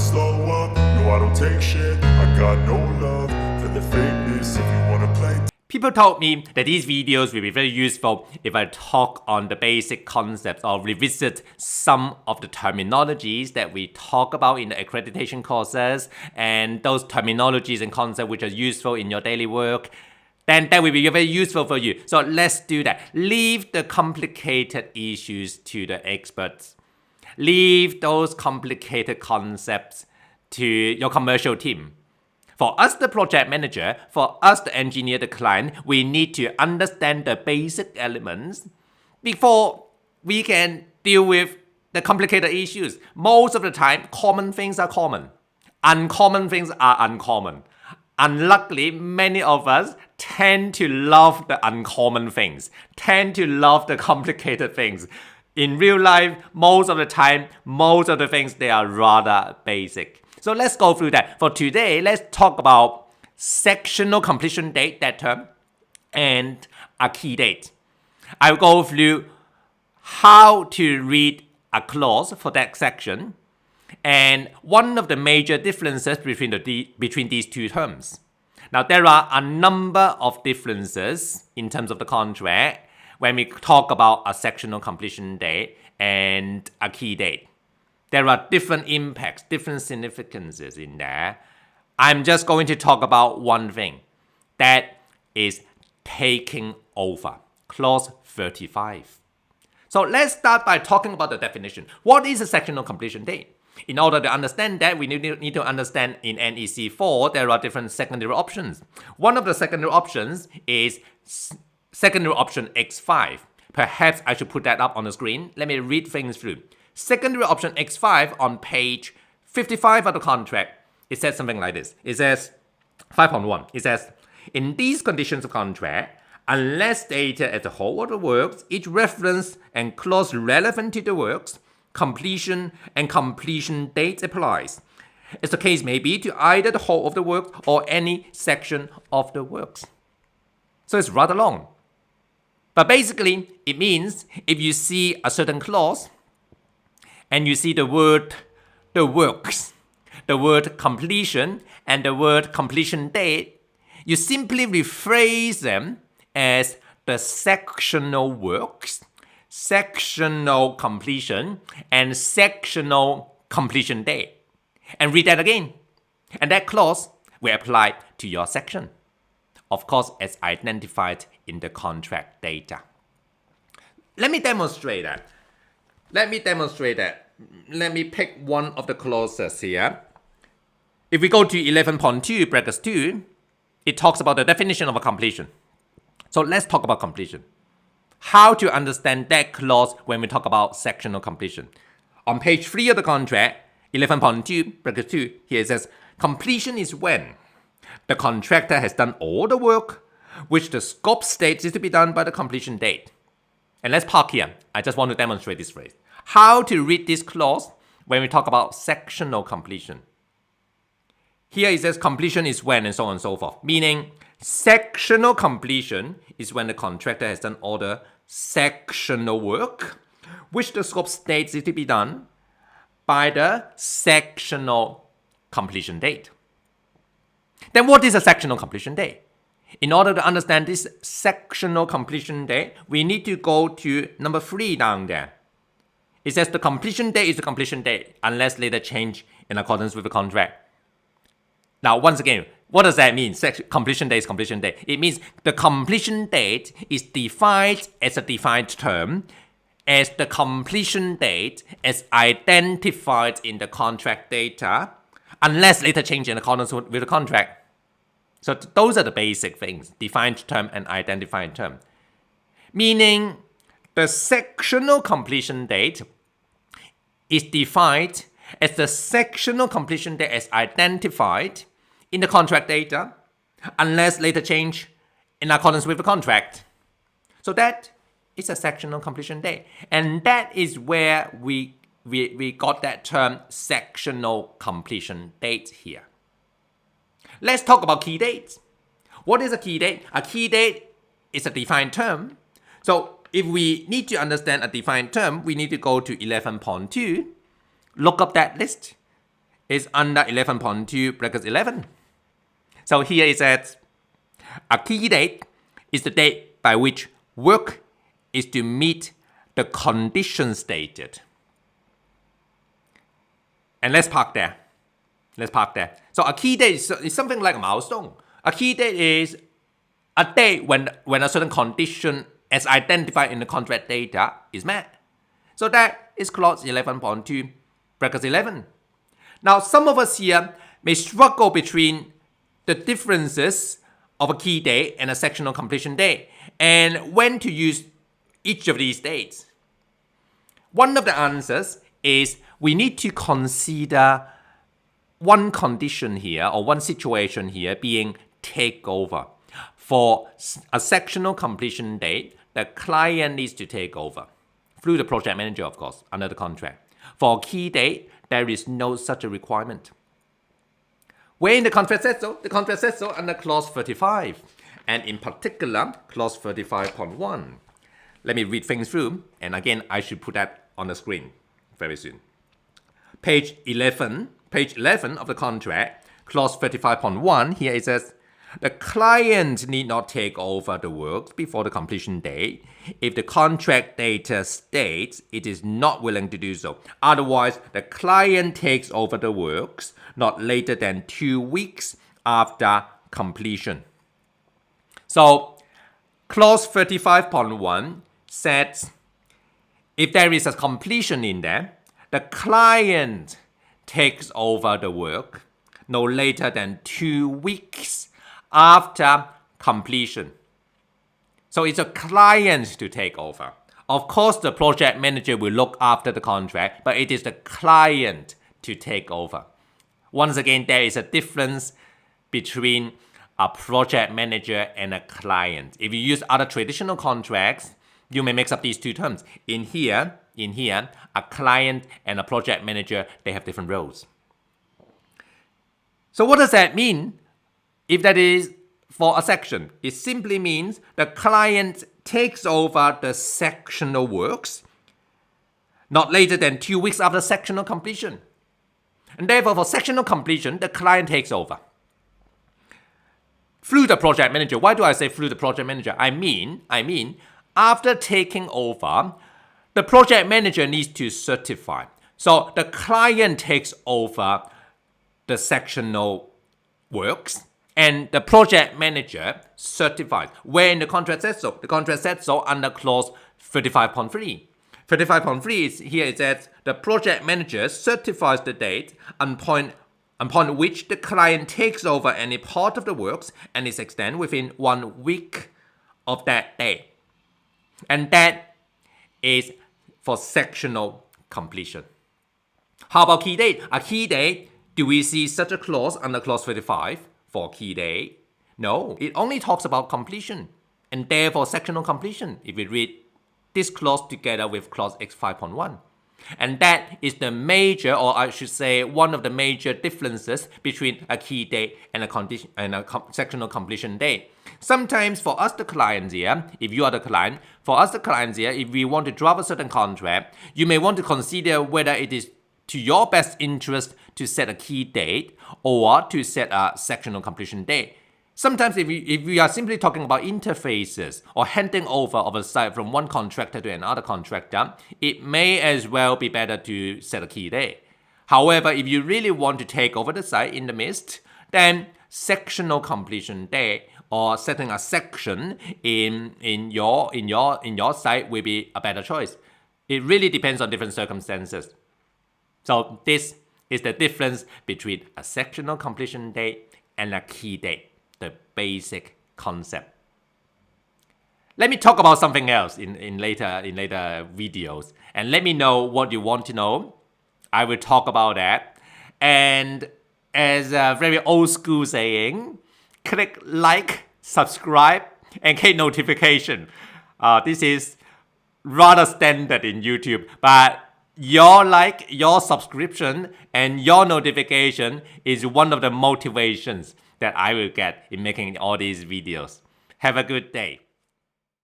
slow up. No, I don't take shit. I got no love for the fakeness. If you wanna play. People told me that these videos will be very useful if I talk on the basic concepts or revisit some of the terminologies that we talk about in the accreditation courses and those terminologies and concepts which are useful in your daily work. Then that will be very useful for you. So let's do that. Leave the complicated issues to the experts. Leave those complicated concepts to your commercial team. For us, the project manager, for us, the engineer, the client, we need to understand the basic elements before we can deal with the complicated issues. Most of the time, common things are common. Uncommon things are uncommon. Unluckily, many of us tend to love the uncommon things, tend to love the complicated things. In real life, most of the time, most of the things, they are rather basic. So let's go through that. For today, let's talk about sectional completion date, that term, and a key date. I'll go through how to read a clause for that section, and one of the major differences between these two terms. Now, there are a number of differences in terms of the contract when we talk about a sectional completion date and a key date. There are different impacts, different significances in there. I'm just going to talk about one thing. That is taking over. Clause 35. So let's start by talking about the definition. What is a sectional completion date? In order to understand that, we need to understand in NEC 4, there are different secondary options. One of the secondary options is secondary option X5. Perhaps I should put that up on the screen. Let me read things through. Secondary option X5 on page 55 of the contract, it says something like this. It says, 5.1, it says, in these conditions of contract, unless stated as the whole of the works, each reference and clause relevant to the works, completion and completion date applies, as the case may be to either the whole of the works or any section of the works. So it's rather long. But basically, it means if you see a certain clause, and you see the word, the works, the word completion, and the word completion date, you simply rephrase them as the sectional works, sectional completion, and sectional completion date. And read that again. And that clause will apply to your section. Of course, as identified in the contract data. Let me demonstrate that. Let me pick one of the clauses here. If we go to 11.2 brackets 2, it talks about the definition of a completion. So let's talk about completion. How to understand that clause when we talk about sectional completion. On page 3 of the contract, 11.2 brackets 2, here it says, completion is when the contractor has done all the work which the scope states is to be done by the completion date. And let's park here. I just want to demonstrate this phrase. How to read this clause when we talk about sectional completion. Here it says completion is when and so on and so forth. Meaning sectional completion is when the contractor has done all the sectional work which the scope states is to be done by the sectional completion date. Then what is a sectional completion date? In order to understand this sectional completion date, we need to go to number 3 down there. It says the completion date is the completion date unless later changed in accordance with the contract. Now, once again, what does that mean? Completion date is completion date. It means the completion date is defined as a defined term as the completion date as identified in the contract data unless later changed in accordance with the contract. So those are the basic things, defined term and identified term. Meaning the sectional completion date is defined as the sectional completion date as identified in the contract data unless later changed in accordance with the contract. So that is a sectional completion date. And that is where we got that term sectional completion date here. Let's talk about key dates. What is a key date? A key date is a defined term. So if we need to understand a defined term, we need to go to 11.2, look up that list. is under 11.2 brackets 11. So here it says a key date is the date by which work is to meet the condition stated. And let's park there. So a key date is something like a milestone. A key date is a date when a certain condition as identified in the contract data is met. So that is clause 11.2 brackets 11. Now some of us here may struggle between the differences of a key date and a sectional completion date and when to use each of these dates. One of the answers is we need to consider one condition here or one situation here being takeover. For a sectional completion date, the client needs to take over through the project manager, of course, under the contract. For a key date, there is no such a requirement. Where in the contract says so? The contract says so under clause 35, and in particular, clause 35.1. Let me read things through, and again, I should put that on the screen very soon. Page 11 of the contract, clause 35.1, here it says, the client need not take over the works before the completion date if the contract data states it is not willing to do so. Otherwise, the client takes over the works not later than 2 weeks after completion. So, clause 35.1 says if there is a completion in there, the client takes over the work no later than 2 weeks after completion. So it's a client to take over. Of course, the project manager will look after the contract, but it is the client to take over. Once again, there is a difference between a project manager and a client. If you use other traditional contracts, you may mix up these two terms. In here, a client and a project manager, they have different roles. So what does that mean? If that is for a section, it simply means the client takes over the sectional works not later than 2 weeks after sectional completion. And therefore, for sectional completion, the client takes over through the project manager. Why do I say through the project manager? I mean, after taking over, the project manager needs to certify. So the client takes over the sectional works, and the project manager certifies. Where in the contract says so? The contract says so under clause 35.3. 35.3 is here it says the project manager certifies the date upon which the client takes over any part of the works and its extent within 1 week of that date. And that is for sectional completion. How about key date? A key date, do we see such a clause under clause 35 for key date? No, it only talks about completion and therefore sectional completion if we read this clause together with clause X5.1. And that is the major, or I should say one of the major differences between a key date and a sectional completion date. Sometimes for us the clients here, if you are the client, if we want to draft a certain contract, you may want to consider whether it is to your best interest to set a key date or to set a sectional completion date. Sometimes if we are simply talking about interfaces or handing over of a site from one contractor to another contractor, it may as well be better to set a key date. However, if you really want to take over the site in the midst, then sectional completion date or setting a section in your site will be a better choice. It really depends on different circumstances. So this is the difference between a sectional completion date and a key date. The basic concept. Let me talk about something else in later videos, and let me know what you want to know. I will talk about that. And as a very old school saying, click like, subscribe, and get notification. This is rather standard in YouTube, but your like, your subscription, and your notification is one of the motivations that I will get in making all these videos. Have a good day.